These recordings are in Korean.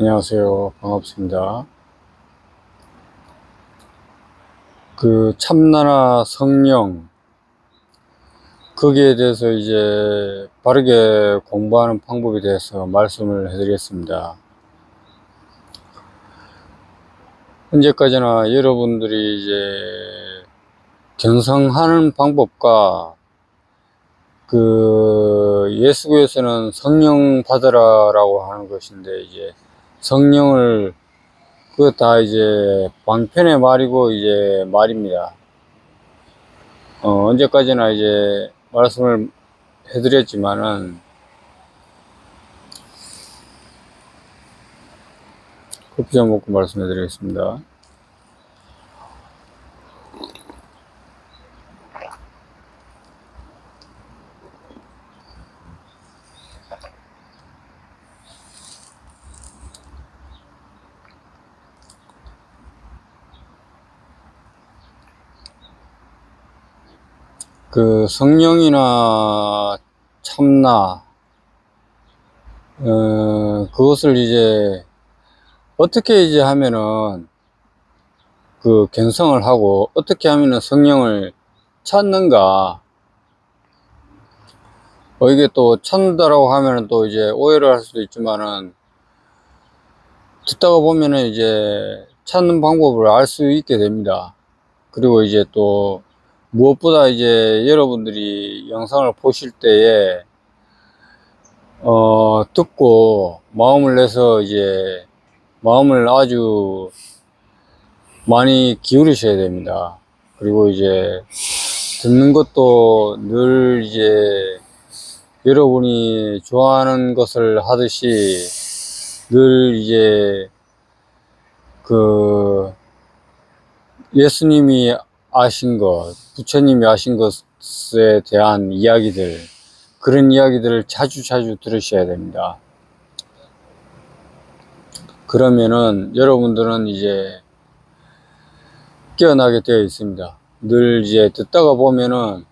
안녕하세요. 반갑습니다. 참나나 성령, 거기에 대해서 이제 바르게 공부하는 방법에 대해서 말씀을 해드리겠습니다. 현재까지나 여러분들이 이제 견성하는 방법과 예수교에서는 성령 받으라라고 하는 것인데, 이제 성령을 그거 다 이제 방편의 말이고 이제 말입니다. 언제까지나 이제 말씀을 해드렸지만은, 커피 좀 먹고 말씀해 드리겠습니다. 성령이나 참나, 그것을 이제 어떻게 이제 하면은 견성을 하고 어떻게 하면은 성령을 찾는가. 이게 또 찾는다라고 하면은 또 이제 오해를 할 수도 있지만은, 듣다가 보면은 이제 찾는 방법을 알 수 있게 됩니다. 그리고 이제 또 무엇보다 이제 여러분들이 영상을 보실 때에 듣고 마음을 내서 이제 마음을 아주 많이 기울이셔야 됩니다. 그리고 이제 듣는 것도 늘 이제 여러분이 좋아하는 것을 하듯이 늘 이제 예수님이 아신 것, 부처님이 아신 것에 대한 이야기들, 그런 이야기들을 자주 들으셔야 됩니다. 그러면은 여러분들은 이제 깨어나게 되어 있습니다. 늘 이제 듣다가 보면은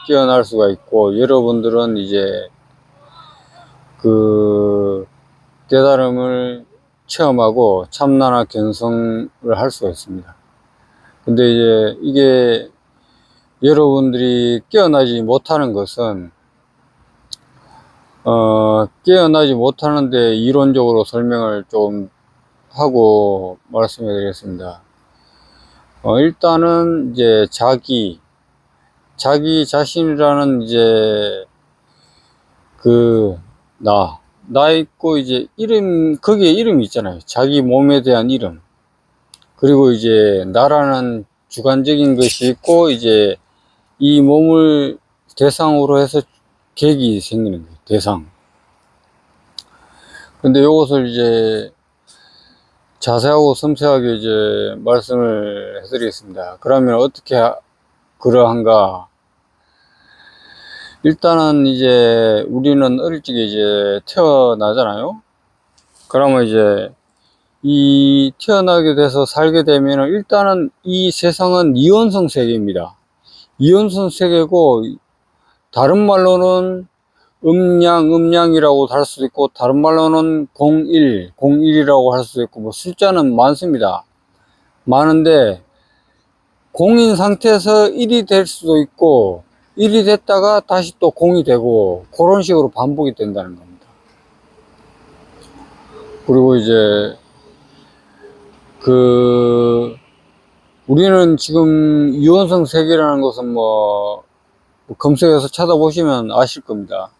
깨어날 수가 있고, 여러분들은 이제 깨달음을 체험하고 참나나 견성을 할 수가 있습니다. 근데 이제 이게 여러분들이 깨어나지 못하는 것은, 깨어나지 못하는데 이론적으로 설명을 좀 하고 말씀해 드리겠습니다. 일단은 이제 자기 자신이라는 이제 나 있고, 이제 거기에 이름이 있잖아요. 자기 몸에 대한 이름. 그리고 이제 나라는 주관적인 것이 있고, 이제 이 몸을 대상으로 해서 객이 생기는 거예요. 대상. 근데 이것을 이제 자세하고 섬세하게 이제 말씀을 해드리겠습니다. 그러면 어떻게 그러한가? 일단은 이제 우리는 어릴 적에 이제 태어나잖아요. 그러면 이제 이 태어나게 돼서 살게 되면 일단은 이 세상은 이원성 세계입니다. 이원성 세계고, 다른 말로는 음양이라고 할 수도 있고, 다른 말로는 공일이라고 할 수도 있고, 뭐 숫자는 많습니다. 많은데 공인 상태에서 1이 될 수도 있고, 1이 됐다가 다시 또 공이 되고, 그런 식으로 반복이 된다는 겁니다. 그리고 이제 우리는 지금 이원성 세계라는 것은 뭐 검색해서 찾아보시면 아실 겁니다.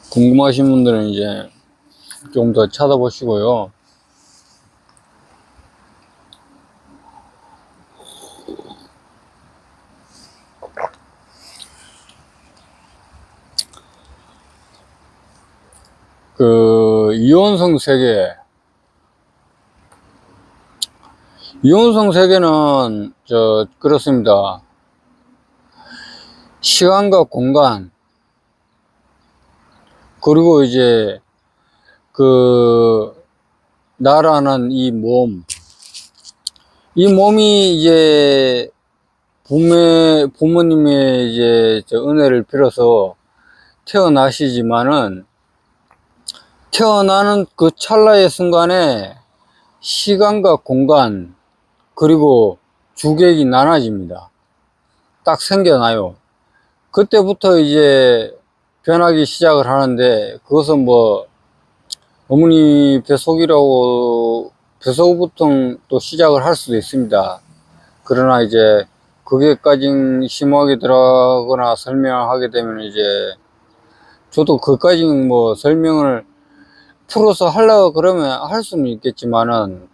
궁금하신 분들은 이제 좀 더 찾아보시고요. 이원성 세계, 이원성 세계는 그렇습니다. 시간과 공간, 그리고 이제 나라는 이 몸이 이제 부모님의 이제 은혜를 빌어서 태어나시지만은, 태어나는 그 찰나의 순간에 시간과 공간, 그리고 주객이 나눠집니다. 딱 생겨나요. 그때부터 이제 변하기 시작을 하는데, 그것은 뭐 어머니 뱃속이라고, 뱃속부터 또 시작을 할 수도 있습니다. 그러나 이제 그게까지 심오하게 들어가거나 설명하게 되면 이제 저도 그까지 뭐 설명을 풀어서 하려고 그러면 할 수는 있겠지만은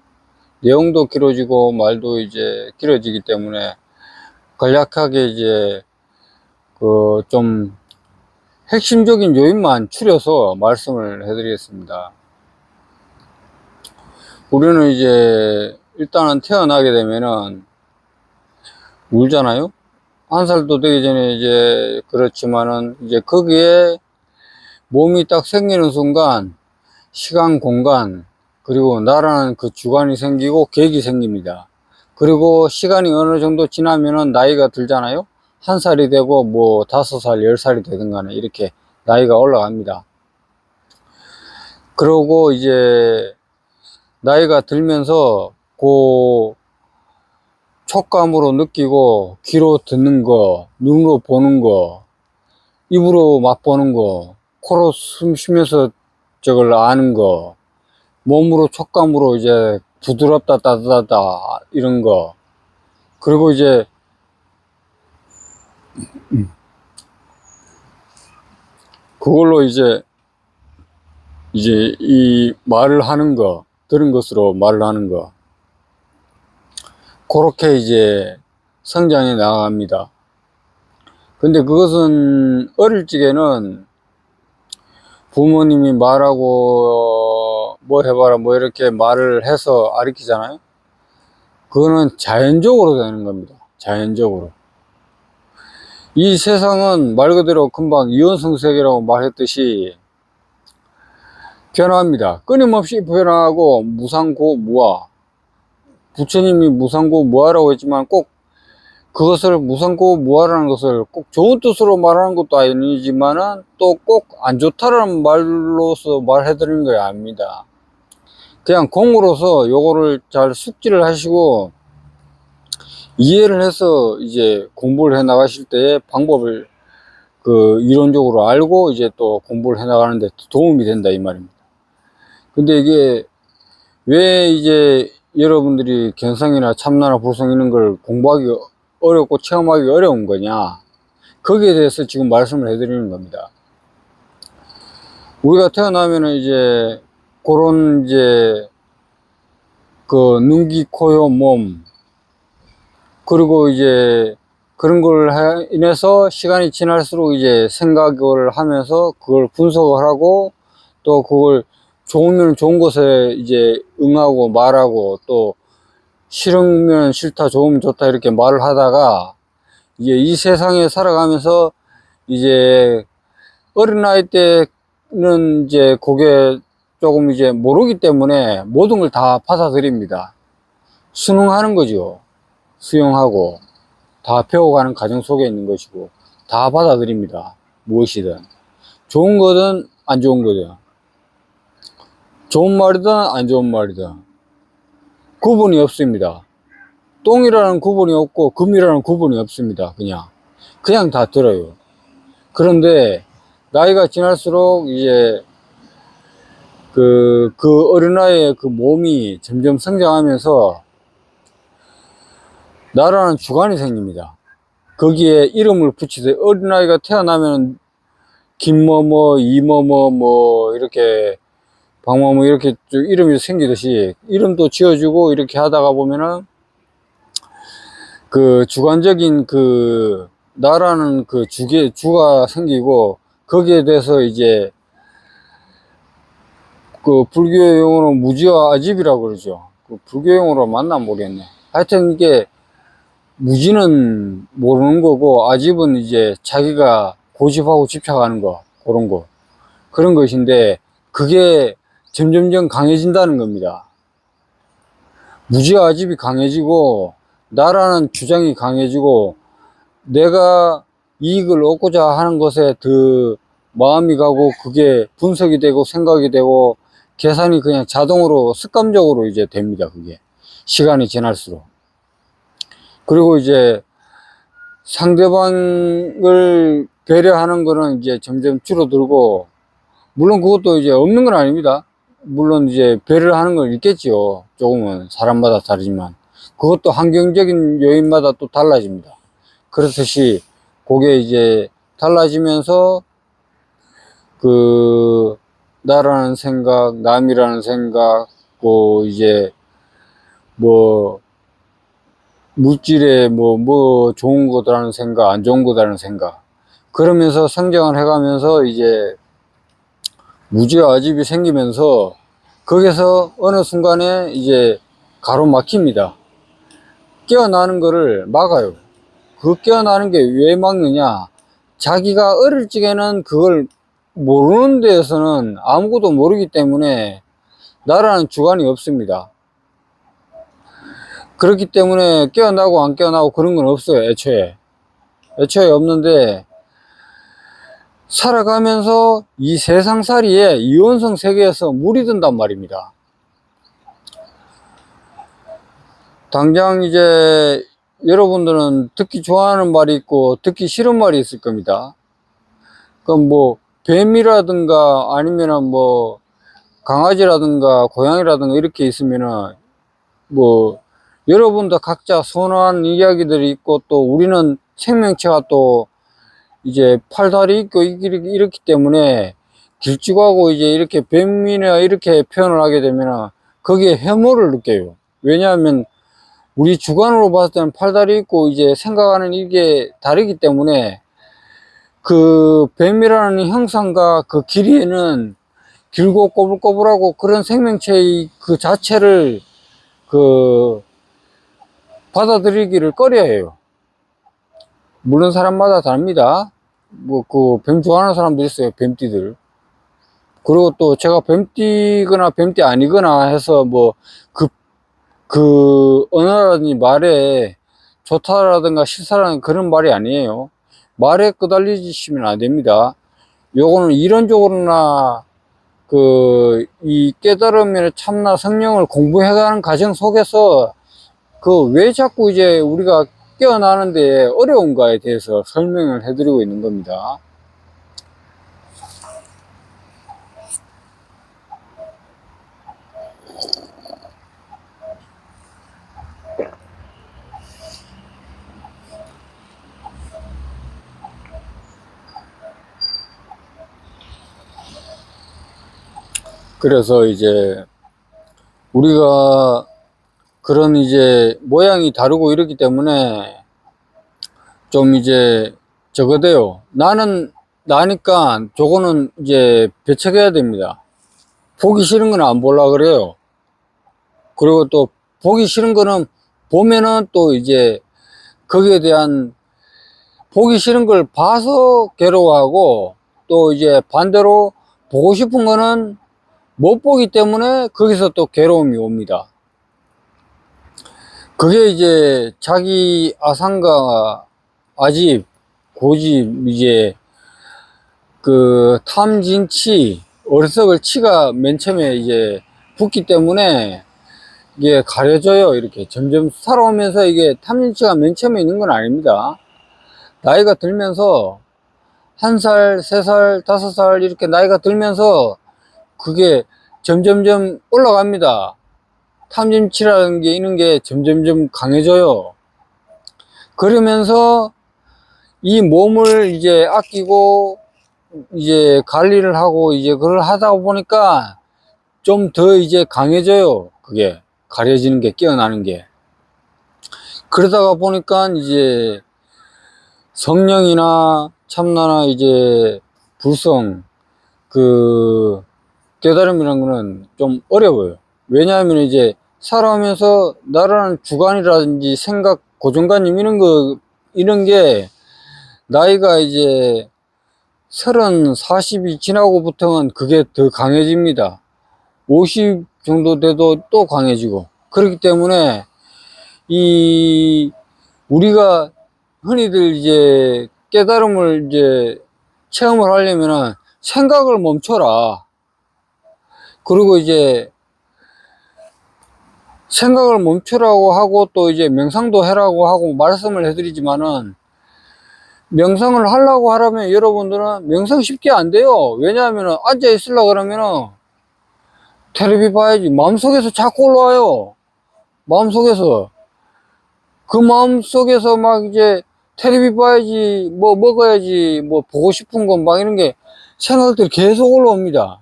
내용도 길어지고 말도 이제 길어지기 때문에 간략하게 이제 그 좀 핵심적인 요인만 추려서 말씀을 해드리겠습니다. 우리는 이제 일단은 태어나게 되면은 울잖아요. 1살도 되기 전에 이제 그렇지만은 이제 거기에 몸이 딱 생기는 순간 시간, 공간, 그리고 나라는 그 주관이 생기고 계획이 생깁니다. 그리고 시간이 어느 정도 지나면은 나이가 들잖아요. 1살이 되고 뭐 5살, 10살이 되든 간에 이렇게 나이가 올라갑니다. 그러고 이제 나이가 들면서 그 촉감으로 느끼고 귀로 듣는 거, 눈으로 보는 거, 입으로 맛보는 거, 코로 숨 쉬면서 저걸 아는 거, 몸으로 촉감으로 이제 부드럽다 따뜻하다 이런 거, 그리고 이제 그걸로 이제 이 말을 하는 거, 들은 것으로 말을 하는 거, 그렇게 이제 성장해 나갑니다. 근데 그것은 어릴 적에는 부모님이 말하고 뭐 해봐라 뭐 이렇게 말을 해서 가르치잖아요. 그거는 자연적으로 되는 겁니다. 자연적으로. 이 세상은 말 그대로 금방 이원성세계라고 말했듯이 변화합니다. 끊임없이 변화하고 무상고무화. 부처님이 무상고무화라고 했지만 꼭 그것을 무상고무화라는 것을 꼭 좋은 뜻으로 말하는 것도 아니지만은 또 꼭 안 좋다라는 말로서 말해드리는 거 아닙니다. 그냥 공으로서 요거를 잘 숙지를 하시고 이해를 해서 이제 공부를 해 나가실 때 방법을 그 이론적으로 알고 이제 또 공부를 해 나가는데 도움이 된다 이 말입니다. 근데 이게 왜 이제 여러분들이 견성이나 참나나 불성 이런 걸 공부하기 어렵고 체험하기 어려운 거냐, 거기에 대해서 지금 말씀을 해드리는 겁니다. 우리가 태어나면은 이제 그런 이제 그 눈, 귀, 코, 요, 몸, 그리고 이제 그런 걸 인해서 시간이 지날수록 이제 생각을 하면서 그걸 분석을 하고 또 그걸 좋으면 좋은 것에 이제 응하고 말하고 또 싫으면 싫다, 좋으면 좋다 이렇게 말을 하다가 이제 이 세상에 살아가면서 이제 어린 나이 때는 이제 그게 조금 이제 모르기 때문에 모든 걸 다 받아들입니다. 수능하는 거죠. 수용하고 다 배워가는 과정 속에 있는 것이고 다 받아들입니다. 무엇이든 좋은 거든 안 좋은 거든 좋은 말이든 안 좋은 말이든 구분이 없습니다. 똥이라는 구분이 없고 금이라는 구분이 없습니다. 그냥 다 들어요. 그런데 나이가 지날수록 이제 그 어린아이의 그 몸이 점점 성장하면서 나라는 주관이 생깁니다. 거기에 이름을 붙이되 어린아이가 태어나면 김뭐뭐 이뭐뭐 뭐 이렇게 박뭐뭐 이렇게 이름이 생기듯이 이름도 지어주고 이렇게 하다가 보면은 그 주관적인 그 나라는 그 주가 생기고 거기에 대해서 이제 그 불교 용어로 무지와 아집이라고 그러죠. 그 불교 용어로 맞나 모르겠네. 하여튼 이게 무지는 모르는 거고 아집은 이제 자기가 고집하고 집착하는 거, 그런 것인데 그게 점점점 강해진다는 겁니다. 무지와 아집이 강해지고 나라는 주장이 강해지고 내가 이익을 얻고자 하는 것에 더 마음이 가고 그게 분석이 되고 생각이 되고 계산이 그냥 자동으로 습관적으로 이제 됩니다. 그게 시간이 지날수록. 그리고 이제 상대방을 배려하는 거는 이제 점점 줄어들고, 물론 그것도 이제 없는 건 아닙니다. 물론 이제 배려를 하는 건 있겠지요. 조금은 사람마다 다르지만 그것도 환경적인 요인마다 또 달라집니다. 그렇듯이 그게 이제 달라지면서 그 나라는 생각, 남이라는 생각, 뭐 이제 뭐 물질에 뭐 좋은 거다라는 생각, 안 좋은 거다라는 생각, 그러면서 성장을 해가면서 이제 무지와 아집이 생기면서 거기서 어느 순간에 이제 가로막힙니다. 깨어나는 거를 막아요. 그 깨어나는 게 왜 막느냐? 자기가 어릴 적에는 그걸 모르는 데에서는 아무것도 모르기 때문에 나라는 주관이 없습니다. 그렇기 때문에 깨어나고 안 깨어나고 그런 건 없어요. 애초에 없는데, 살아가면서 이 세상살이에 이원성 세계에서 물이 든단 말입니다. 당장 이제 여러분들은 듣기 좋아하는 말이 있고 듣기 싫은 말이 있을 겁니다. 그럼 뭐 뱀이라든가 아니면은 뭐 강아지라든가 고양이라든가 이렇게 있으면은 뭐 여러분도 각자 선호하는 이야기들이 있고, 또 우리는 생명체가 또 이제 팔다리 있고 이렇기 때문에 길쭉하고 이제 이렇게 뱀이나 이렇게 표현을 하게 되면은 거기에 혐오를 느껴요. 왜냐하면 우리 주관으로 봤을 때는 팔다리 있고 이제 생각하는 이게 다르기 때문에 그 뱀이라는 형상과 그 길이에는 길고 꼬불꼬불하고 그런 생명체의 그 자체를 그 받아들이기를 꺼려해요. 물론 사람마다 다릅니다. 뭐 그 뱀 좋아하는 사람도 있어요. 뱀띠들. 그리고 또 제가 뱀띠거나 뱀띠 아니거나 해서 뭐 그 언어라든지 말에 좋다라든가 싫다라는 그런 말이 아니에요. 말에 끄달리시면 안 됩니다. 요거는 이론적으로나 이 깨달음의 참나 성령을 공부해가는 과정 속에서 그 왜 자꾸 이제 우리가 깨어나는데 어려운가에 대해서 설명을 해드리고 있는 겁니다. 그래서 이제 우리가 그런 이제 모양이 다르고 이렇기 때문에 좀 이제 저거 돼요. 나는 나니까 저거는 이제 배척해야 됩니다. 보기 싫은 건 안 보려고 그래요. 그리고 또 보기 싫은 거는 보면은 또 이제 거기에 대한 보기 싫은 걸 봐서 괴로워하고, 또 이제 반대로 보고 싶은 거는 못 보기 때문에 거기서 또 괴로움이 옵니다. 그게 이제 자기 아상과 아집, 고집, 이제 그 탐진치, 어리석을 치가 맨 처음에 이제 붙기 때문에 이게 가려져요. 이렇게 점점 살아오면서 이게 탐진치가 맨 처음에 있는 건 아닙니다. 나이가 들면서 1살, 3살, 5살 이렇게 나이가 들면서 그게 점점점 올라갑니다. 탐진치라는 게 있는 게 점점점 강해져요. 그러면서 이 몸을 이제 아끼고 이제 관리를 하고 이제 그걸 하다 보니까 좀 더 이제 강해져요. 그게 가려지는 게, 깨어나는 게. 그러다가 보니까 이제 성령이나 참나나 이제 불성, 그 깨달음이라는 거는 좀 어려워요. 왜냐하면 이제 살아오면서 나라는 주관이라든지 생각, 고정관념 이런 게 나이가 이제 30, 40이 지나고부터는 그게 더 강해집니다. 50 정도 돼도 또 강해지고. 그렇기 때문에 우리가 흔히들 이제 깨달음을 이제 체험을 하려면은 생각을 멈춰라. 그리고 이제 생각을 멈추라고 하고 또 이제 명상도 해라고 하고 말씀을 해드리지만은, 명상을 하려고 하라면 여러분들은 명상 쉽게 안 돼요. 왜냐하면은 앉아 있으려 그러면은 텔레비 봐야지 마음속에서 자꾸 올라와요. 마음속에서 그 마음속에서 막 이제 텔레비 봐야지, 뭐 먹어야지, 뭐 보고 싶은 건 막 이런 게 생각들이 계속 올라옵니다.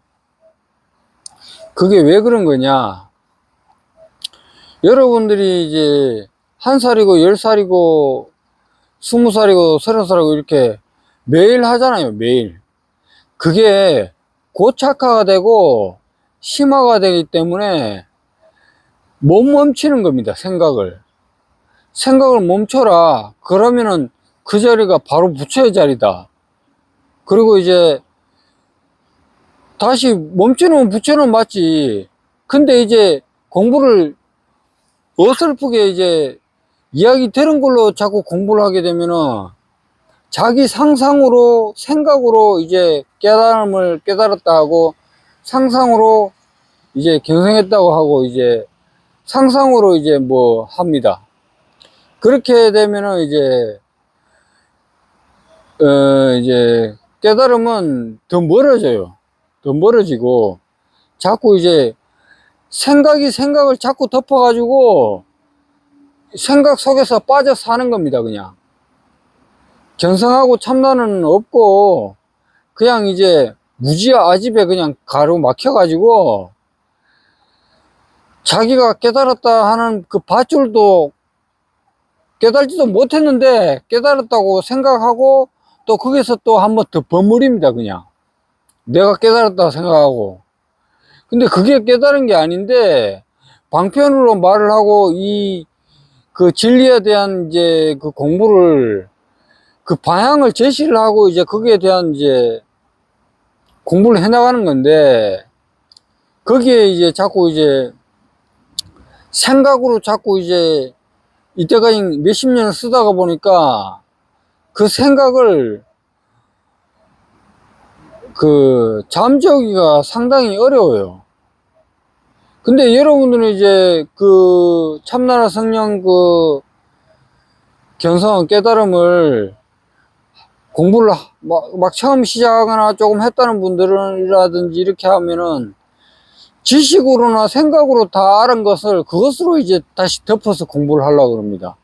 그게 왜 그런 거냐? 여러분들이 이제 1살이고 10살이고 20살이고 30살이고 이렇게 매일 하잖아요. 매일. 그게 고착화가 되고 심화가 되기 때문에 못 멈추는 겁니다. 생각을 멈춰라. 그러면은 그 자리가 바로 부처의 자리다. 그리고 이제 다시 멈추는 부처는 맞지. 근데 이제 공부를 어설프게 이제 이야기 들은 걸로 자꾸 공부를 하게 되면은 자기 상상으로, 생각으로 이제 깨달음을 깨달았다 하고, 상상으로 이제 견성했다고 하고, 이제 상상으로 이제 뭐 합니다. 그렇게 되면은 이제 깨달음은 더 멀어져요. 더 멀어지고, 자꾸 이제 생각이 생각을 자꾸 덮어가지고, 생각 속에서 빠져 사는 겁니다, 그냥. 견성하고 참나는 없고, 그냥 이제 무지와 아집에 그냥 가로막혀가지고, 자기가 깨달았다 하는 그 밧줄도 깨달지도 못했는데 깨달았다고 생각하고, 또 거기서 또 한 번 더 버무립니다, 그냥. 내가 깨달았다 생각하고. 근데 그게 깨달은 게 아닌데, 방편으로 말을 하고, 그 진리에 대한 이제 그 공부를, 그 방향을 제시를 하고, 이제 거기에 대한 이제 공부를 해 나가는 건데, 거기에 이제 자꾸 이제 생각으로 자꾸 이제 이때까지 몇십 년을 쓰다가 보니까 그 생각을 그 잠재우기가 상당히 어려워요. 근데 여러분들은 이제 그 참나라 성령 그 견성 깨달음을 공부를 막 처음 시작하거나 조금 했다는 분들이라든지 이렇게 하면은 지식으로나 생각으로 다 아는 것을 그것으로 이제 다시 덮어서 공부를 하려고 합니다.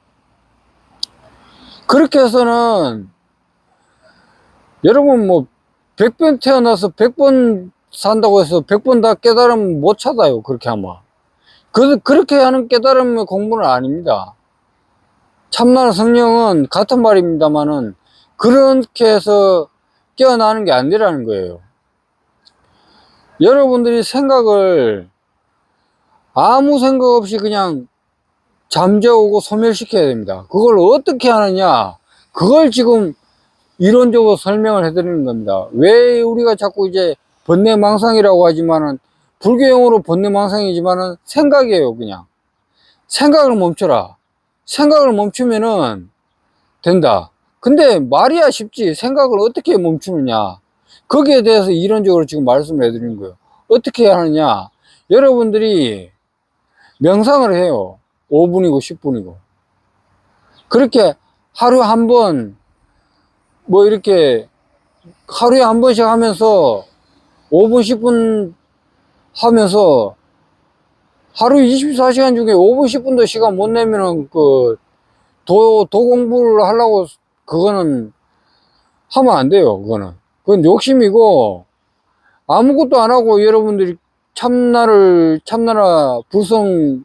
그렇게 해서는 여러분 뭐 100번 태어나서 100번 산다고 해서 100번 다 깨달으면 못 찾아요. 그렇게 하면. 그렇게 하는 깨달음의 공부는 아닙니다. 참나라 성령은 같은 말입니다만은 그렇게 해서 깨어나는 게 아니라는 거예요. 여러분들이 생각을 아무 생각 없이 그냥 잠재우고 소멸시켜야 됩니다. 그걸 어떻게 하느냐? 그걸 지금 이론적으로 설명을 해드리는 겁니다. 왜 우리가 자꾸 이제 번뇌망상이라고 하지만은, 불교용어로 번뇌망상이지만은 생각이에요, 그냥. 생각을 멈춰라. 생각을 멈추면은 된다. 근데 말이야 쉽지. 생각을 어떻게 멈추느냐. 거기에 대해서 이론적으로 지금 말씀을 해드리는 거예요. 어떻게 하느냐. 여러분들이 명상을 해요. 5분이고 10분이고. 그렇게 하루 한 번, 뭐 이렇게 하루에 한 번씩 하면서 5분, 10분 하면서 하루 24시간 중에 5분, 10분도 시간 못 내면은 도 공부를 하려고 그거는 하면 안 돼요. 그건 욕심이고, 아무것도 안 하고 여러분들이 참나라 불성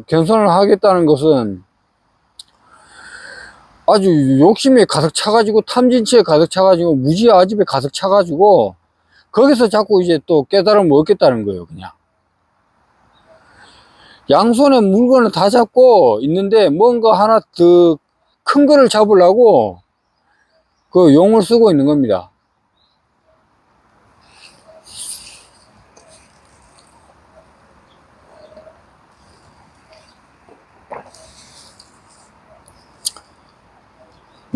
견성을 하겠다는 것은 아주 욕심에 가득 차가지고, 탐진치에 가득 차가지고, 무지아집에 가득 차가지고, 거기서 자꾸 이제 또 깨달음을 얻겠다는 거예요, 그냥. 양손에 물건을 다 잡고 있는데 뭔가 하나 더 큰 거를 잡으려고 그 용을 쓰고 있는 겁니다.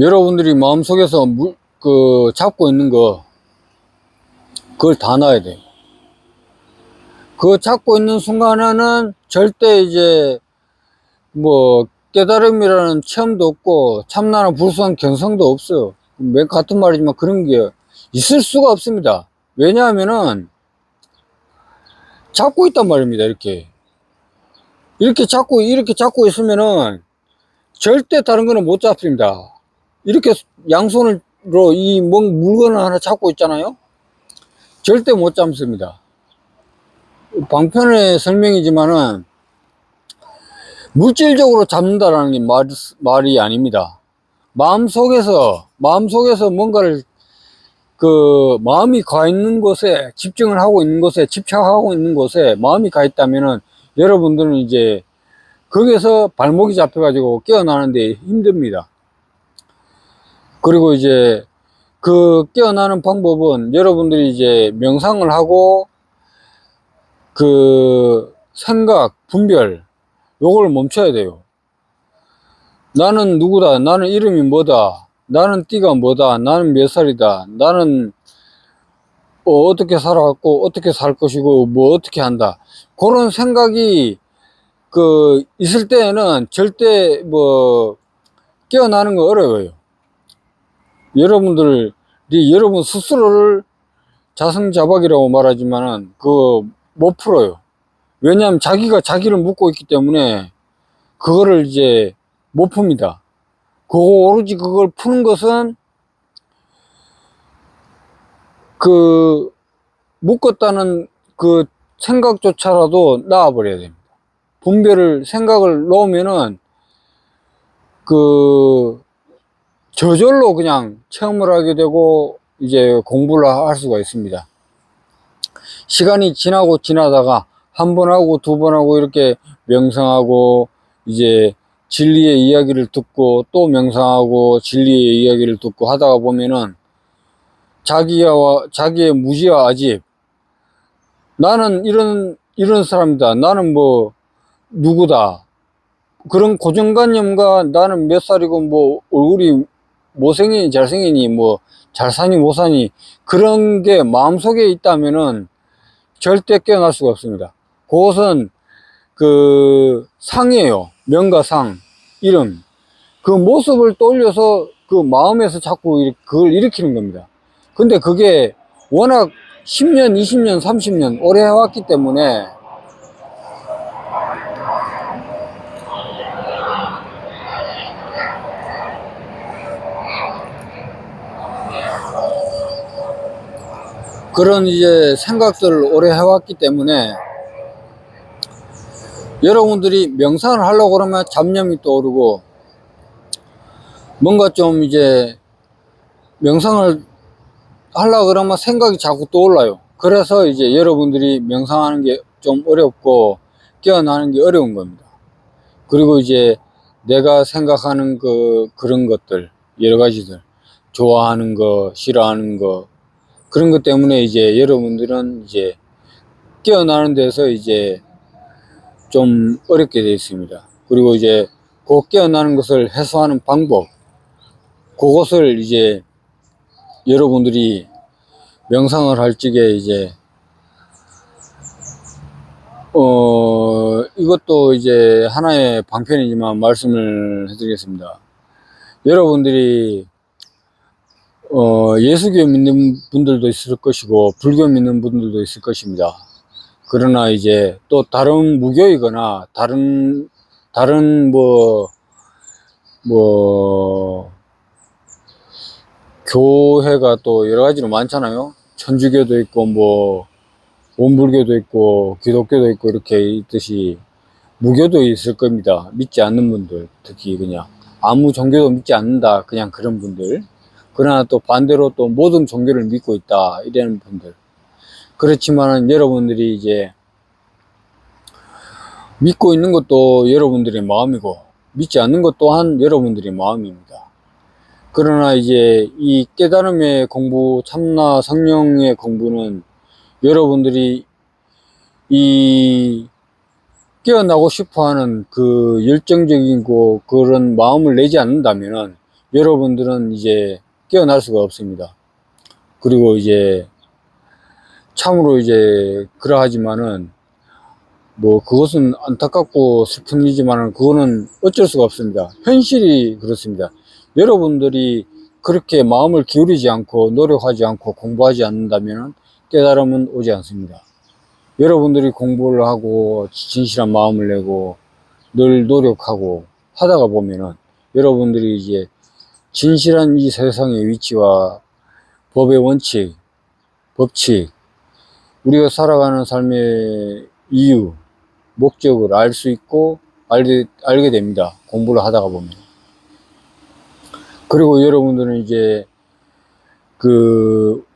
여러분들이 마음속에서 잡고 있는 거, 그걸 다 놔야 돼요. 그거 잡고 있는 순간에는 절대 이제 뭐 깨달음이라는 체험도 없고 참나나 불수한 견성도 없어요. 맨 같은 말이지만 그런 게 있을 수가 없습니다. 왜냐하면은 잡고 있단 말입니다. 이렇게 잡고 있으면은 절대 다른 거는 못 잡습니다. 이렇게 양손으로 이 물건을 하나 잡고 있잖아요. 절대 못 잡습니다. 방편의 설명이지만은 물질적으로 잡는다라는 게 말이 아닙니다. 마음속에서 뭔가를 마음이 가 있는 곳에 집중을 하고 있는 곳에 집착하고 있는 곳에 마음이 가 있다면은 여러분들은 이제 거기에서 발목이 잡혀가지고 깨어나는데 힘듭니다. 그리고 이제 그 깨어나는 방법은 여러분들이 이제 명상을 하고 생각, 분별, 요걸 멈춰야 돼요. 나는 누구다, 나는 이름이 뭐다, 나는 띠가 뭐다, 나는 몇 살이다, 나는 어떻게 살아왔고 어떻게 살 것이고 뭐 어떻게 한다, 그런 생각이 있을 때에는 절대 깨어나는 거 어려워요. 여러분 스스로를 자승자박이라고 말하지만은 못 풀어요. 왜냐하면 자기가 자기를 묻고 있기 때문에 그거를 이제 못 풉니다. 오로지 그걸 푸는 것은 묶었다는 생각조차라도 놔버려야 됩니다. 생각을 놓으면은 저절로 그냥 체험을 하게 되고 이제 공부를 할 수가 있습니다. 시간이 지나다가 한 번 하고 두 번 하고 이렇게 명상하고 이제 진리의 이야기를 듣고 또 명상하고 진리의 이야기를 듣고 하다가 보면은 자기의 무지와 아집, 나는 이런 사람이다, 나는 누구다, 그런 고정관념과 나는 몇 살이고 얼굴이 못생기니 잘생기니 잘 사니 못 사니 그런 게 마음속에 있다면은 절대 깨어날 수가 없습니다. 그것은 상이에요. 명과 상, 이름. 그 모습을 떠올려서 마음에서 자꾸 그걸 일으키는 겁니다. 근데 그게 워낙 10년, 20년, 30년 오래 해왔기 때문에 그런 이제 생각들을 오래 해왔기 때문에 여러분들이 명상을 하려고 그러면 잡념이 떠오르고 뭔가 좀 이제 명상을 하려고 그러면 생각이 자꾸 떠올라요. 그래서 이제 여러분들이 명상하는 게 좀 어렵고 깨어나는 게 어려운 겁니다. 그리고 이제 내가 생각하는 그런 것들, 여러 가지들, 좋아하는 거, 싫어하는 거, 그런 것 때문에 이제 여러분들은 이제 깨어나는 데서 이제 좀 어렵게 되어 있습니다. 그리고 이제 깨어나는 것을 해소하는 방법, 그것을 이제 여러분들이 명상을 할 적에 이제 이것도 이제 하나의 방편이지만 말씀을 해드리겠습니다. 여러분들이 예수교 믿는 분들도 있을 것이고 불교 믿는 분들도 있을 것입니다. 그러나 이제 또 다른 무교이거나 다른 교회가 또 여러 가지로 많잖아요. 천주교도 있고 원불교도 있고 기독교도 있고 이렇게 있듯이 무교도 있을 겁니다. 믿지 않는 분들, 특히 그냥 아무 종교도 믿지 않는다, 그냥 그런 분들. 그러나 또 반대로 또 모든 종교를 믿고 있다, 이런 분들. 그렇지만은 여러분들이 이제 믿고 있는 것도 여러분들의 마음이고 믿지 않는 것 또한 여러분들의 마음입니다. 그러나 이제 이 깨달음의 공부, 참나 성령의 공부는 여러분들이 이 깨어나고 싶어 하는 열정적이고 그런 마음을 내지 않는다면은 여러분들은 이제 깨어날 수가 없습니다. 그리고 이제 참으로 이제 그러하지만은 뭐 그것은 안타깝고 슬픈 일이지만은 그거는 어쩔 수가 없습니다. 현실이 그렇습니다. 여러분들이 그렇게 마음을 기울이지 않고 노력하지 않고 공부하지 않는다면 깨달음은 오지 않습니다. 여러분들이 공부를 하고 진실한 마음을 내고 늘 노력하고 하다가 보면은 여러분들이 이제 진실한 이 세상의 위치와 법의 원칙, 법칙, 우리가 살아가는 삶의 이유, 목적을 알 수 있고 알게 됩니다. 공부를 하다가 보면. 그리고 여러분들은 이제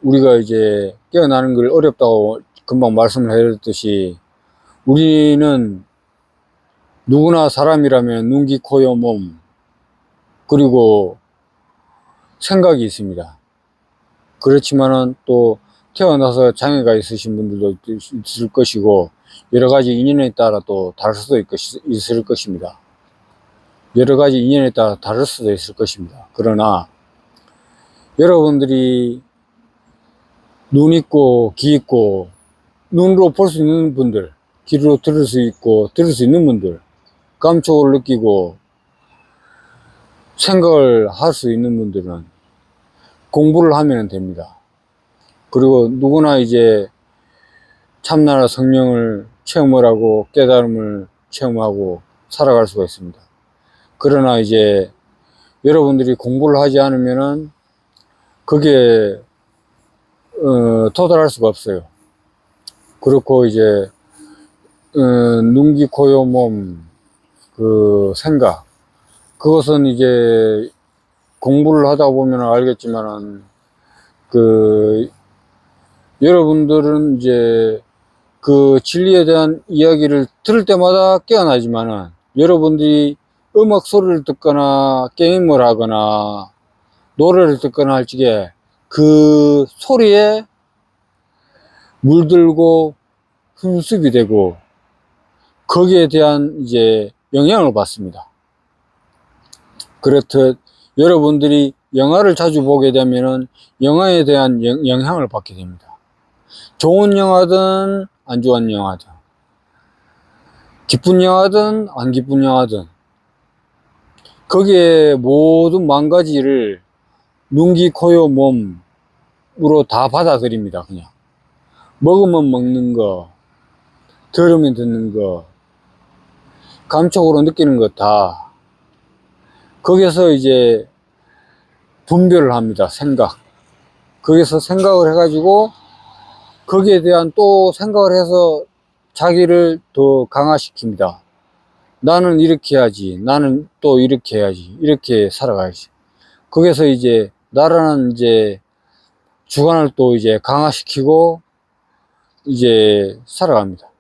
우리가 이제 깨어나는 걸 어렵다고 금방 말씀을 해드렸듯이 우리는 누구나 사람이라면 눈, 귀, 코, 여, 몸 그리고 생각이 있습니다. 그렇지만은 또 태어나서 장애가 있으신 분들도 있을 것이고 여러 가지 인연에 따라 또 다를 수도 있을 것입니다. 여러 가지 인연에 따라 다를 수도 있을 것입니다. 그러나 여러분들이 눈 있고 귀 있고 눈으로 볼 수 있는 분들, 귀로 들을 수 있고 들을 수 있는 분들, 감촉을 느끼고 생각을 할 수 있는 분들은 공부를 하면 됩니다. 그리고 누구나 이제 참나라 성령을 체험을 하고 깨달음을 체험하고 살아갈 수가 있습니다. 그러나 이제 여러분들이 공부를 하지 않으면은 그게 도달할 수가 없어요. 그렇고 이제 눈, 귀, 코, 여, 몸, 생각 그것은 이제 공부를 하다 보면 알겠지만은 여러분들은 이제 그 진리에 대한 이야기를 들을 때마다 깨어나지만은 여러분들이 음악 소리를 듣거나 게임을 하거나 노래를 듣거나 할 적에 그 소리에 물들고 흡습이 되고 거기에 대한 이제 영향을 받습니다. 그렇듯 여러분들이 영화를 자주 보게 되면은 영화에 대한 영향을 받게 됩니다. 좋은 영화든 안 좋은 영화든 기쁜 영화든 안 기쁜 영화든 거기에 모든 망가지를 눈, 귀, 코, 여, 몸으로 다 받아들입니다. 그냥 먹으면 먹는 거, 들으면 듣는 거, 감촉으로 느끼는 거 다 거기서 이제 분별을 합니다. 생각. 거기서 생각을 해가지고 거기에 대한 또 생각을 해서 자기를 더 강화시킵니다. 나는 이렇게 해야지. 나는 또 이렇게 해야지. 이렇게 살아가야지. 거기서 이제 나라는 이제 주관을 또 이제 강화시키고 이제 살아갑니다.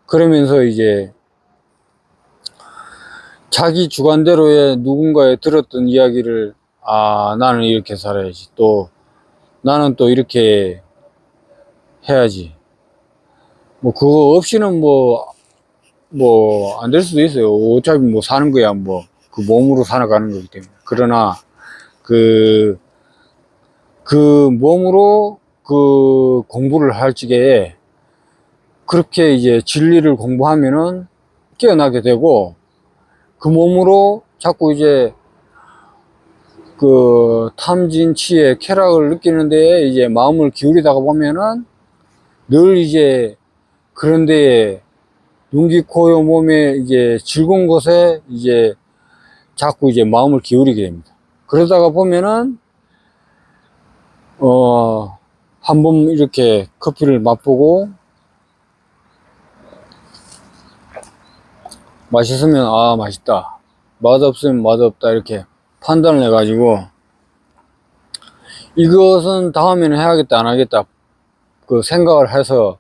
그러면서 이제 자기 주관대로의 누군가의 들었던 이야기를 나는 이렇게 살아야지. 또 나는 또 이렇게 해야지. 뭐 그거 없이는 안 될 수도 있어요. 어차피 뭐 사는 거야 뭐 그 몸으로 살아가는 거기 때문에. 그러나 그 몸으로 공부를 할 적에 그렇게 이제 진리를 공부하면은 깨어나게 되고 그 몸으로 자꾸 이제 탐진, 치에, 쾌락을 느끼는 데에 이제 마음을 기울이다가 보면은 늘 이제 그런 데에 눈, 귀, 코, 여, 몸에 이제 즐거운 것에 이제 자꾸 이제 마음을 기울이게 됩니다. 그러다가 보면은, 한번 이렇게 커피를 맛보고 맛있으면, 맛있다. 맛없으면 맛없다. 이렇게 판단을 해가지고 이것은 다음에는 해야겠다, 안 하겠다. 그 생각을 해서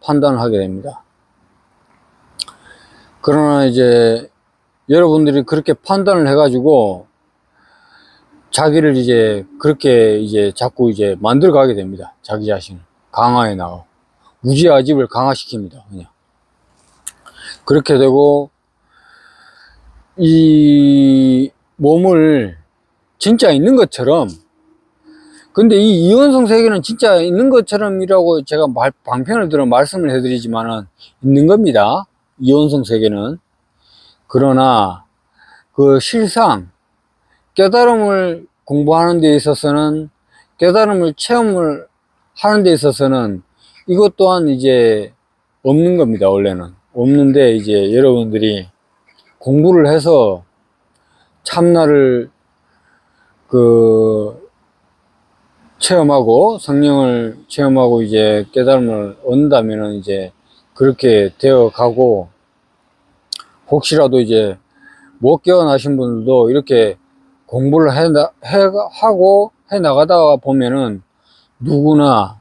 판단을 하게 됩니다. 그러나 이제 여러분들이 그렇게 판단을 해가지고 자기를 이제 그렇게 이제 자꾸 이제 만들어 가게 됩니다. 자기 자신을 강화해 나가고 무지아집을 강화시킵니다. 그냥 그렇게 되고 이 몸을 진짜 있는 것처럼, 근데 이 이원성 세계는 진짜 있는 것처럼이라고 제가 방편을 들어 말씀을 해드리지만은 있는 겁니다. 이원성 세계는. 그러나 그 실상 깨달음을 공부하는 데 있어서는, 깨달음을 체험을 하는 데 있어서는 이것 또한 이제 없는 겁니다. 원래는 없는데, 이제 여러분들이 공부를 해서 참나를 그 체험하고 성령을 체험하고 이제 깨달음을 얻는다면은 이제 그렇게 되어 가고, 혹시라도 이제 못 깨어나신 분들도 이렇게 공부를 하고 해 나가다가 보면은 누구나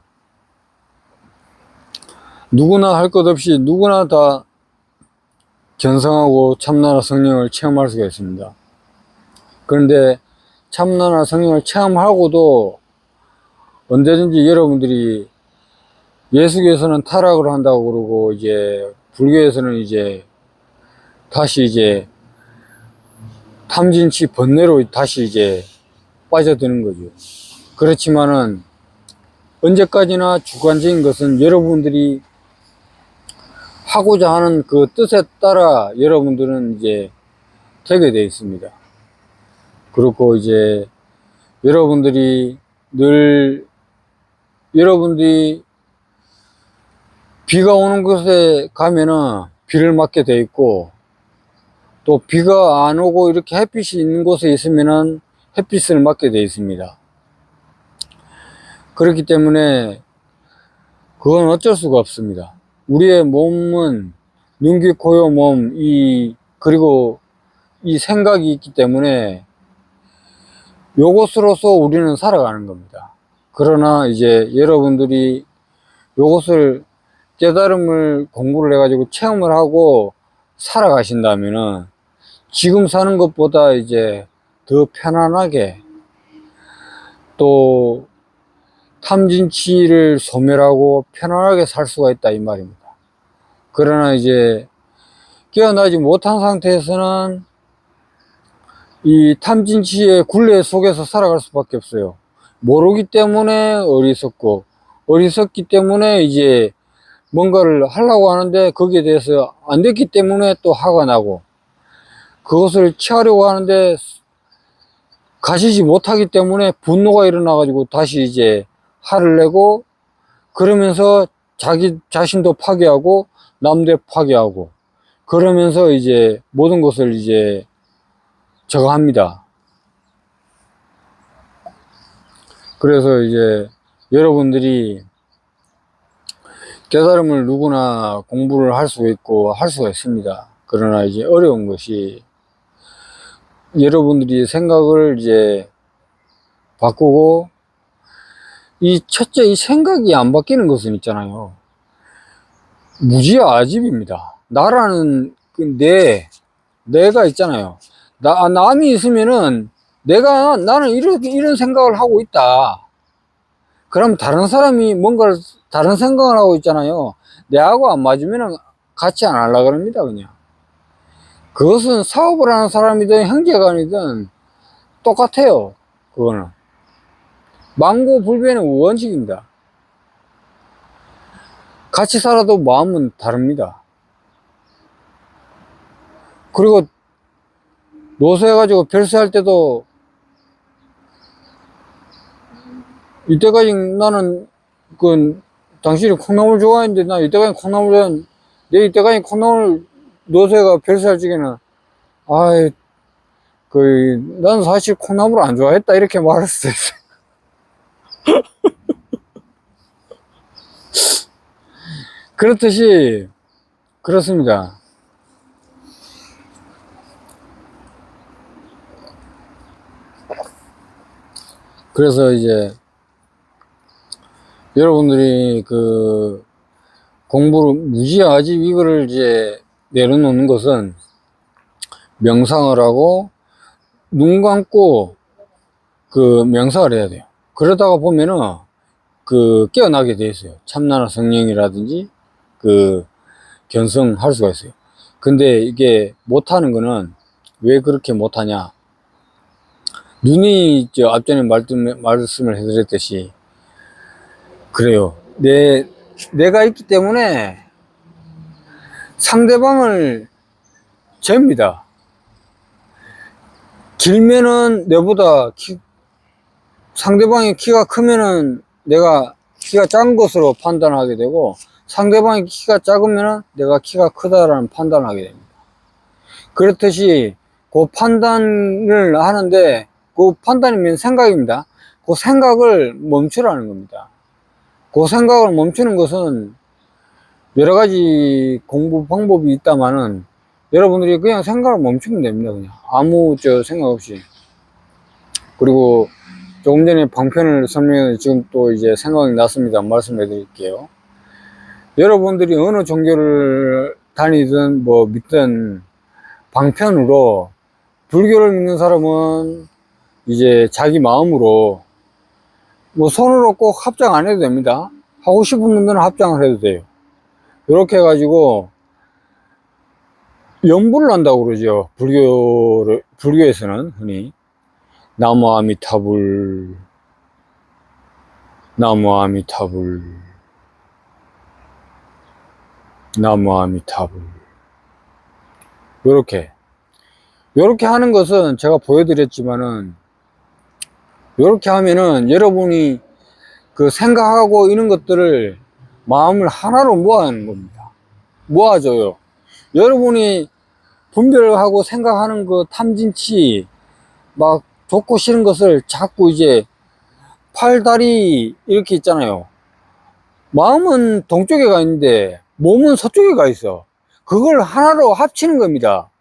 할 것 없이 누구나 다 견성하고 참나나 성령을 체험할 수가 있습니다. 그런데 참나나 성령을 체험하고도 언제든지 여러분들이, 예수교에서는 타락을 한다고 그러고 이제 불교에서는 이제 다시 이제 탐진치 번뇌로 다시 이제 빠져드는 거죠. 그렇지만은 언제까지나 주관적인 것은 여러분들이 하고자 하는 그 뜻에 따라 여러분들은 이제 되게 되어 있습니다. 그렇고 이제 여러분들이 비가 오는 곳에 가면은 비를 맞게 돼 있고, 또 비가 안 오고 이렇게 햇빛이 있는 곳에 있으면은 햇빛을 맞게 돼 있습니다. 그렇기 때문에 그건 어쩔 수가 없습니다. 우리의 몸은 눈, 귀, 코, 요, 몸, 그리고 이 생각이 있기 때문에 요것으로서 우리는 살아가는 겁니다. 그러나 이제 여러분들이 요것을 깨달음을 공부를 해가지고 체험을 하고 살아가신다면은 지금 사는 것보다 이제 더 편안하게, 또 탐진치를 소멸하고 편안하게 살 수가 있다 이 말입니다. 그러나 이제 깨어나지 못한 상태에서는 이 탐진치의 굴레 속에서 살아갈 수밖에 없어요. 모르기 때문에 어리석고, 어리석기 때문에 이제 뭔가를 하려고 하는데 거기에 대해서 안 됐기 때문에 또 화가 나고, 그것을 취하려고 하는데 가지지 못하기 때문에 분노가 일어나 가지고 다시 이제 화를 내고, 그러면서 자기 자신도 파괴하고 남도 파괴하고, 그러면서 이제 모든 것을 이제 저거 합니다. 그래서 이제 여러분들이 깨달음을 누구나 공부를 할 수 있고 할 수가 있습니다. 그러나 이제 어려운 것이 여러분들이 생각을 이제 바꾸고, 이 첫째 이 생각이 안 바뀌는 것은 있잖아요. 무지아집입니다. 나라는 내가 있잖아요. 남이 있으면은 나는 이런 생각을 하고 있다. 그럼 다른 사람이 뭔가를 다른 생각을 하고 있잖아요. 내하고 안 맞으면은 같이 안 하려고 그럽니다, 그냥. 그것은 사업을 하는 사람이든 형제간이든 똑같아요. 그거는. 망고불변의 원칙입니다. 같이 살아도 마음은 다릅니다. 그리고 노쇠해가지고 별세할 때도, 이때까지 나는 당신이 콩나물 좋아했는데 나 이때까지 콩나물 좋아했는데, 내 이때까지 콩나물 노쇠가 별세할 적에는 난 사실 콩나물 안 좋아했다 이렇게 말할 수도 있어요. 그렇듯이 그렇습니다. 그래서 이제 여러분들이 공부를 무지하지 이거를 이제 내려놓는 것은, 명상을 하고 눈 감고 명상을 해야 돼요. 그러다가 보면은 깨어나게 돼 있어요. 참나나 성령이라든지 견성할 수가 있어요. 근데 이게 못하는 거는 왜 그렇게 못하냐? 눈이 앞전에 말씀을 해드렸듯이 그래요. 내가 있기 때문에 상대방을 잽니다. 길면은 내보다 상대방의 키가 크면은 내가 키가 작은 것으로 판단하게 되고, 상대방의 키가 작으면은 내가 키가 크다라는 판단을 하게 됩니다. 그렇듯이 그 판단을 하는데, 그 판단이면 생각입니다. 그 생각을 멈추라는 겁니다. 그 생각을 멈추는 것은 여러 가지 공부 방법이 있다마는 여러분들이 그냥 생각을 멈추면 됩니다. 그냥 아무 생각 없이. 그리고 조금 전에 방편을 설명해 지금 또 이제 생각이 났습니다. 말씀해 드릴게요. 여러분들이 어느 종교를 다니든 뭐 믿든 방편으로, 불교를 믿는 사람은 이제 자기 마음으로 뭐 손으로 꼭 합장 안 해도 됩니다. 하고 싶은 분들은 합장을 해도 돼요. 이렇게 해가지고 연부를 한다고 그러죠. 불교에서는 흔히 나무 아미타불, 나무 아미타불, 나무 아미타불. 요렇게 하는 것은 제가 보여드렸지만은, 요렇게 하면은 여러분이 그 생각하고 이런 것들을 마음을 하나로 모아하는 겁니다. 모아줘요. 여러분이 분별하고 생각하는 그 탐진치, 막 좋고 싫은 것을 자꾸 이제 팔다리 이렇게 있잖아요. 마음은 동쪽에 가 있는데 몸은 서쪽에 가 있어. 그걸 하나로 합치는 겁니다.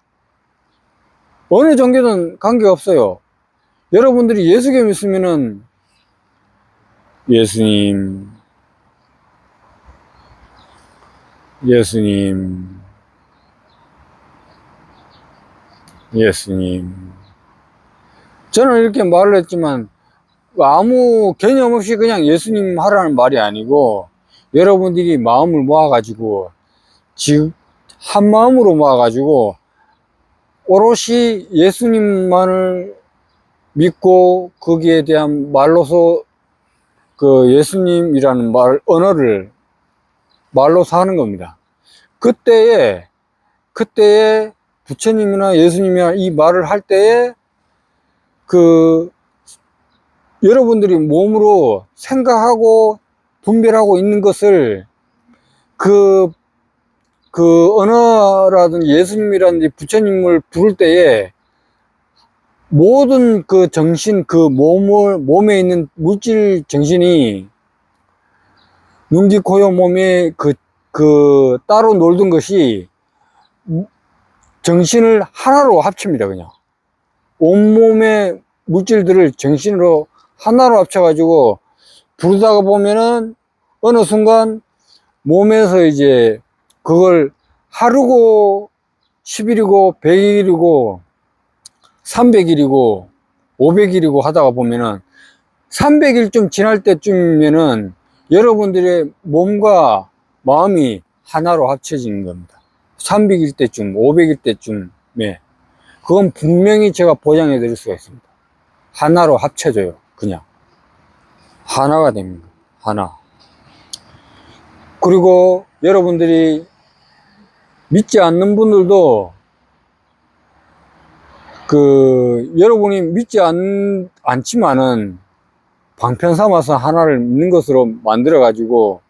어느 종교든 관계없어요. 여러분들이 예수교 믿으면은 예수님, 예수님, 예수님. 저는 이렇게 말을 했지만 아무 개념 없이 그냥 예수님 하라는 말이 아니고, 여러분들이 마음을 모아가지고 즉 한 마음으로 모아가지고 오롯이 예수님만을 믿고 거기에 대한 말로서 그 예수님이라는 언어를 말로서 하는 겁니다. 그때에 부처님이나 예수님이나 이 말을 할 때에 그 여러분들이 몸으로 생각하고 분별하고 있는 것을 그 언어라든지 예수님이라든지 부처님을 부를 때에 모든 그 정신, 그 몸에 있는 물질 정신이 눈, 귀, 코, 요 몸에 따로 놀던 것이 정신을 하나로 합칩니다. 그냥 온몸의 물질들을 정신으로 하나로 합쳐가지고 부르다가 보면은 어느 순간 몸에서 이제 그걸 하루고 10일이고 100일이고 300일이고 500일이고 하다가 보면은 300일쯤 지날 때쯤이면은 여러분들의 몸과 마음이 하나로 합쳐지는 겁니다. 300일 때쯤, 500일 때쯤에. 그건 분명히 제가 보장해 드릴 수가 있습니다. 하나로 합쳐져요. 그냥 하나가 됩니다. 하나. 그리고 여러분들이 믿지 않는 분들도 여러분이 믿지 않지만은 방편 삼아서 하나를 믿는 것으로 만들어 가지고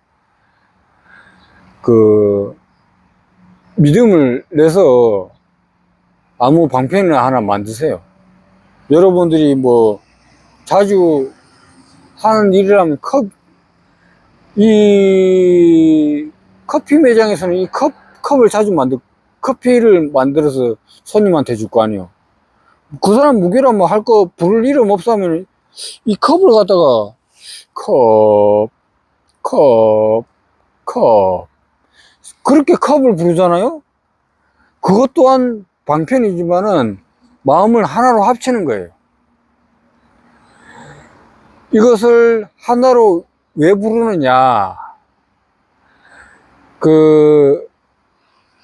믿음을 내서 아무 방편을 하나 만드세요. 여러분들이 뭐 자주 하는 일이라면 이 커피 매장에서는 이 컵을 자주 커피를 만들어서 손님한테 줄 거 아니에요. 그 사람 무게라면 할 거 부를 이름 없으면 이 컵을 갖다가 컵, 컵, 컵. 그렇게 컵을 부르잖아요? 그것 또한 방편이지만은 마음을 하나로 합치는 거예요. 이것을 하나로 왜 부르느냐.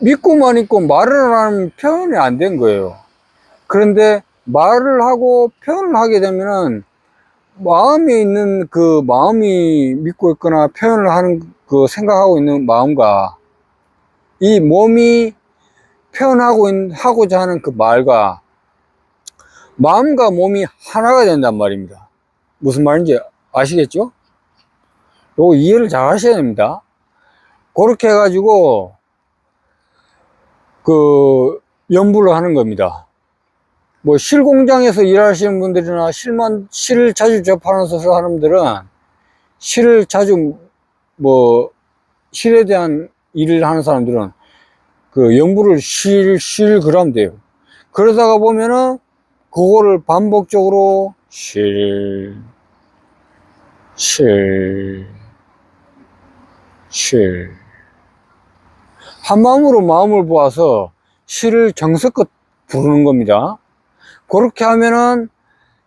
믿고만 있고 말을 안 하면 표현이 안 된 거예요. 그런데 말을 하고 표현을 하게 되면은 마음에 있는 그 마음이 믿고 있거나 표현을 하는 그 생각하고 있는 마음과 이 몸이 하고자 하는 그 말과 마음과 몸이 하나가 된단 말입니다. 무슨 말인지 아시겠죠? 요거 이해를 잘 하셔야 됩니다. 그렇게 해가지고 그 연구를 하는 겁니다. 뭐 실공장에서 일하시는 분들이나 실을 자주 접하는 사람들은 실을 자주 뭐 실에 대한 일을 하는 사람들은 그 연구를 그러면 돼요. 그러다가 보면은 그거를 반복적으로 한마음으로 마음을 모아서 실을 정성껏 부르는 겁니다. 그렇게 하면은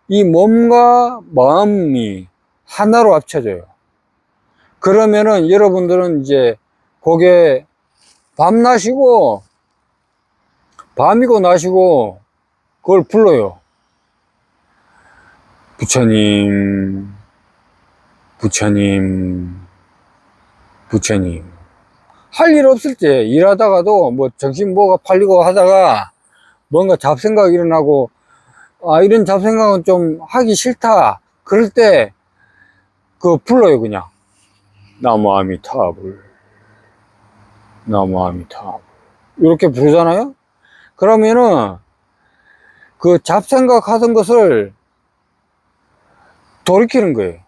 이 몸과 마음이 하나로 합쳐져요. 그러면은 여러분들은 이제 거기에 밤이고 나시고 그걸 불러요. 부처님, 부처님, 부처님. 할 일 없을 때 일하다가도 뭐 정신 뭐가 팔리고 하다가 뭔가 잡생각이 일어나고 이런 잡생각은 좀 하기 싫다 그럴 때 그거 불러요. 그냥 나무 아미타불, 나무 아미타불 이렇게 부르잖아요. 그러면은 그 잡생각 하던 것을 돌이키는 거예요.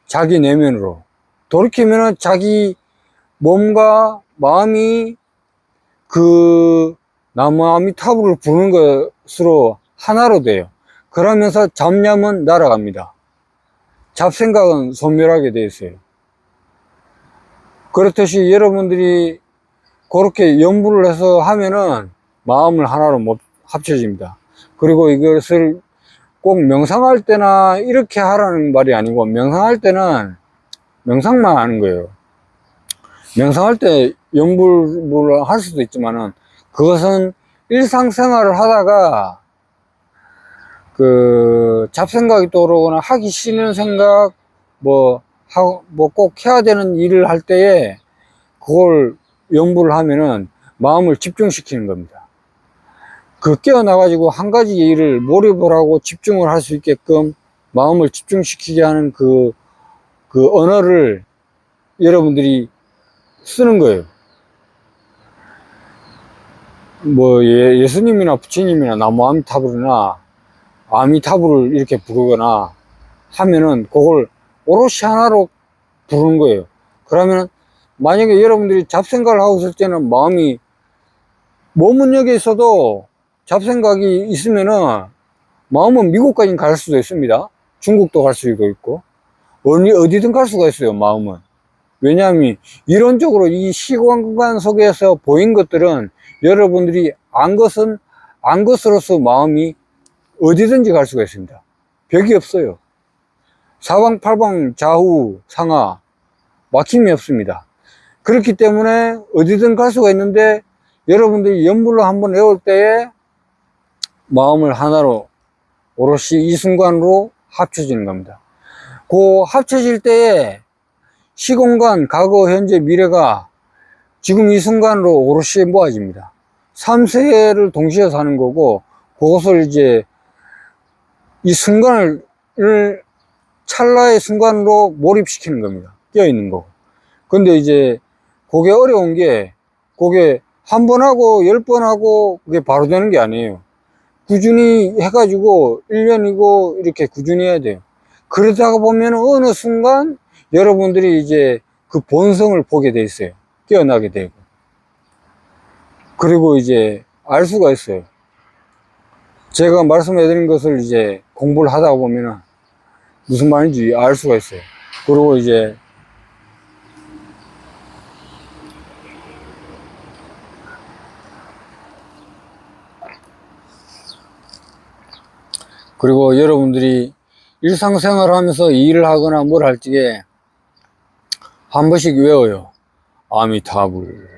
자기 내면으로 돌이키면은 자기 몸과 마음이 그 나무 아미타불을 부르는 것으로 하나로 돼요. 그러면서 잡념은 날아갑니다. 잡생각은 소멸하게 되어 있어요. 그렇듯이 여러분들이 그렇게 연구를 해서 하면은 마음을 하나로 합쳐집니다. 그리고 이것을 꼭 명상할 때나 이렇게 하라는 말이 아니고, 명상할 때는 명상만 하는 거예요. 명상할 때 연구를 할 수도 있지만은 그것은 일상생활을 하다가 그 잡생각이 떠오르거나 하기 싫은 생각 뭐 꼭 해야 되는 일을 할 때에 그걸 연구를 하면은 마음을 집중시키는 겁니다. 그 깨어나가지고 한 가지 일을 몰입을 하고 집중을 할 수 있게끔 마음을 집중시키게 하는 그 언어를 여러분들이 쓰는 거예요. 뭐 예수님이나 부처님이나 나무 아미타불이나 아미타불을 이렇게 부르거나 하면은 그걸 오롯이 하나로 부르는 거예요. 그러면 만약에 여러분들이 잡생각을 하고 있을 때는 마음이 몸은 여기 있어도 잡생각이 있으면은 마음은 미국까지 갈 수도 있습니다. 중국도 갈 수도 있고 어디든 갈 수가 있어요. 마음은. 왜냐하면 이론적으로 이 시공간 속에서 보인 것들은 여러분들이 안 것으로서 마음이 어디든지 갈 수가 있습니다. 벽이 없어요. 사방팔방 좌우 상하 막힘이 없습니다. 그렇기 때문에 어디든 갈 수가 있는데 여러분들이 연불로 한번 해올 때에 마음을 하나로 오롯이 이 순간으로 합쳐지는 겁니다. 그 합쳐질 때에 시공간, 과거, 현재, 미래가 지금 이 순간으로 오롯이 모아집니다. 3세를 동시에 사는 거고, 그것을 이제 이 순간을 찰나의 순간으로 몰입시키는 겁니다. 끼어있는 거고. 근데 이제 그게 어려운 게, 그게 한 번 하고 10번 하고 그게 바로 되는 게 아니에요. 꾸준히 해가지고 1년이고 이렇게 꾸준히 해야 돼요. 그러다가 보면 어느 순간 여러분들이 이제 그 본성을 보게 돼 있어요. 깨어나게 되고. 그리고 이제 알 수가 있어요. 제가 말씀해 드린 것을 이제 공부를 하다 보면은 무슨 말인지 알 수가 있어요. 그리고 이제 여러분들이 일상생활을 하면서 일을 하거나 뭘 할 적에 한 번씩 외워요. 아미타불,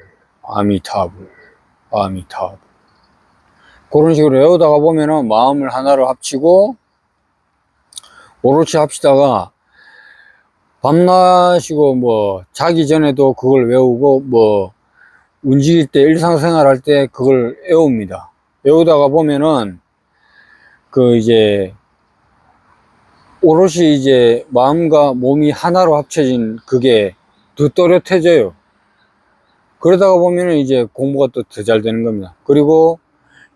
아미타불, 아미타불. 그런 식으로 외우다가 보면은 마음을 하나로 합치고 오롯이 합시다가 밤낮이고 뭐 자기 전에도 그걸 외우고 뭐 움직일 때 일상생활 할 때 그걸 외웁니다. 외우다가 보면은 그 이제 오롯이 이제 마음과 몸이 하나로 합쳐진 그게 더 또렷해져요. 그러다가 보면은 이제 공부가 또 더 잘 되는 겁니다. 그리고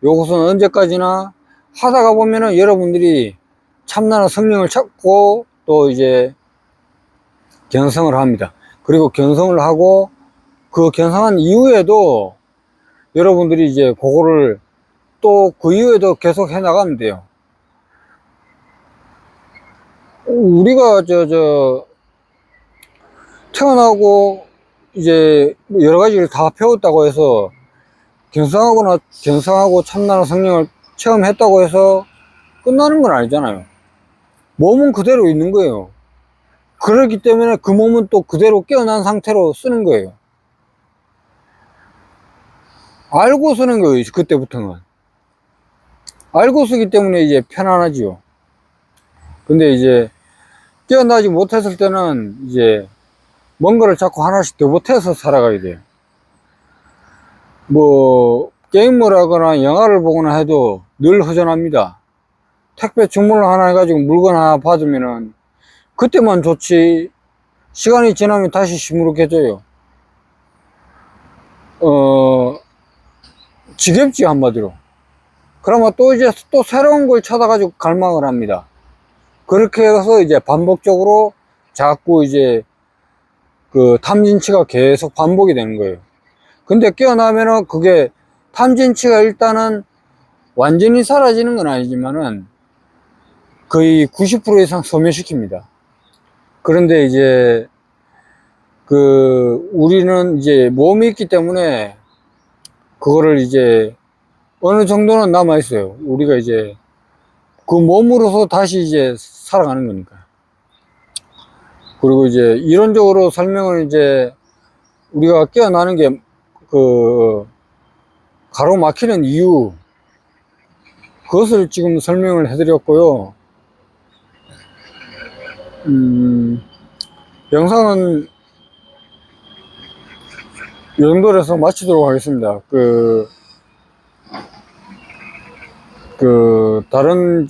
요것은 언제까지나 하다가 보면은 여러분들이 참나는 성령을 찾고 또 이제 견성을 합니다. 그리고 견성을 하고 그 견성한 이후에도 여러분들이 이제 그거를 또 그 이후에도 계속 해 나가면 돼요. 우리가 태어나고 이제 여러 가지를 다 배웠다고 해서 견성하고 참나는 성령을 체험했다고 해서 끝나는 건 아니잖아요. 몸은 그대로 있는 거예요. 그렇기 때문에 그 몸은 또 그대로 깨어난 상태로 쓰는 거예요. 알고 쓰는 거예요, 그때부터는. 알고 쓰기 때문에 이제 편안하지요. 근데 이제 깨어나지 못했을 때는 이제 뭔가를 자꾸 하나씩 더 못해서 살아가야 돼요. 뭐 게임을 하거나 영화를 보거나 해도 늘 허전합니다. 택배 주문을 하나 해가지고 물건 하나 받으면은 그때만 좋지 시간이 지나면 다시 시무룩해져요. 지겹지 한마디로. 그러면 또 이제 또 새로운 걸 찾아가지고 갈망을 합니다. 그렇게 해서 이제 반복적으로 자꾸 이제 그 탐진치가 계속 반복이 되는 거예요. 근데 깨어나면은 그게 탐진치가 일단은 완전히 사라지는 건 아니지만은 거의 90% 이상 소멸시킵니다. 그런데 이제 그 우리는 이제 몸이 있기 때문에 그거를 이제 어느 정도는 남아 있어요. 우리가 이제 그 몸으로서 다시 이제 살아가는 거니까. 그리고 이제 이론적으로 설명을 이제 우리가 깨어나는 게 그 가로막히는 이유 그것을 지금 설명을 해드렸고요. 영상은 이 정도로 해서 마치도록 하겠습니다. 다른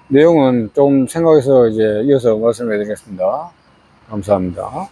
내용은 좀 생각해서 이제 이어서 말씀해 드리겠습니다. 감사합니다.